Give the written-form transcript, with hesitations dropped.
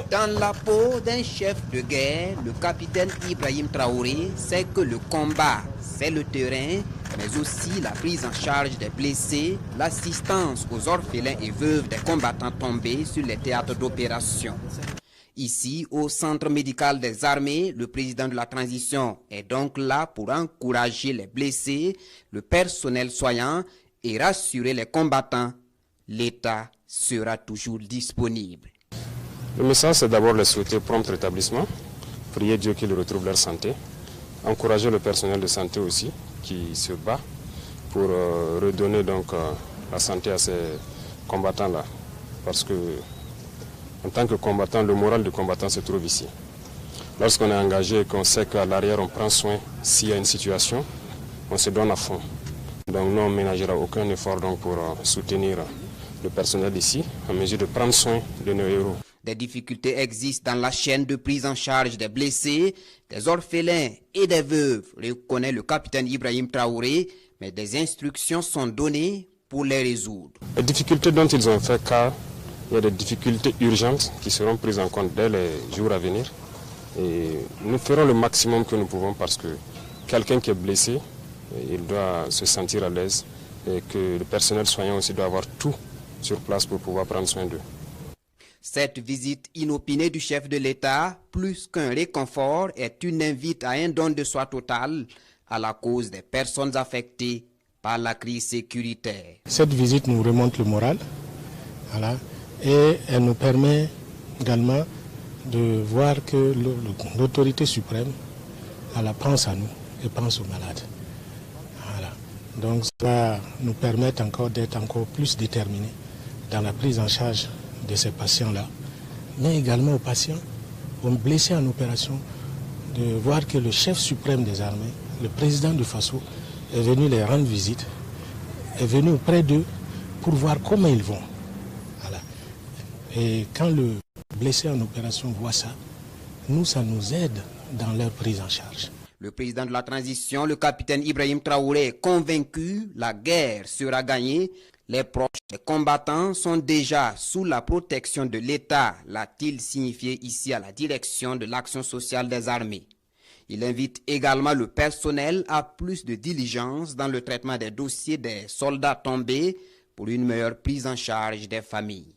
Dans la peau d'un chef de guerre, le capitaine Ibrahim Traoré sait que le combat, c'est le terrain, mais aussi la prise en charge des blessés, l'assistance aux orphelins et veuves des combattants tombés sur les théâtres d'opération. Ici, au Centre médical des armées, le président de la transition est donc là pour encourager les blessés, le personnel soignant et rassurer les combattants. L'État sera toujours disponible. Le message, c'est d'abord leur souhaiter prompt rétablissement, prier Dieu qu'ils retrouvent leur santé, encourager le personnel de santé aussi qui se bat pour redonner donc la santé à ces combattants-là. Parce que en tant que combattant, le moral du combattant se trouve ici. Lorsqu'on est engagé et qu'on sait qu'à l'arrière on prend soin s'il y a une situation, on se donne à fond. Donc nous on ne ménagera aucun effort donc, pour soutenir le personnel ici, en mesure de prendre soin de nos héros. Des difficultés existent dans la chaîne de prise en charge des blessés, des orphelins et des veuves, reconnaît le capitaine Ibrahim Traoré, mais des instructions sont données pour les résoudre. Les difficultés dont ils ont fait cas, il y a des difficultés urgentes qui seront prises en compte dès les jours à venir. Et nous ferons le maximum que nous pouvons parce que quelqu'un qui est blessé, il doit se sentir à l'aise et que le personnel soignant aussi doit avoir tout sur place pour pouvoir prendre soin d'eux. Cette visite inopinée du chef de l'État, plus qu'un réconfort, est une invite à un don de soi total à la cause des personnes affectées par la crise sécuritaire. Cette visite nous remonte le moral, voilà, et elle nous permet également de voir que l'autorité suprême pense à nous et pense aux malades. Voilà. Donc ça va nous permettre encore d'être encore plus déterminés dans la prise en charge de ces patients-là, mais également aux patients, aux blessés en opération, de voir que le chef suprême des armées, le président du Faso, est venu les rendre visite, est venu auprès d'eux pour voir comment ils vont. Voilà. Et quand le blessé en opération voit ça, ça nous aide dans leur prise en charge. Le président de la transition, le capitaine Ibrahim Traoré, est convaincu, la guerre sera gagnée. Les proches des combattants sont déjà sous la protection de l'État, l'a-t-il signifié ici à la direction de l'action sociale des armées. Il invite également le personnel à plus de diligence dans le traitement des dossiers des soldats tombés pour une meilleure prise en charge des familles.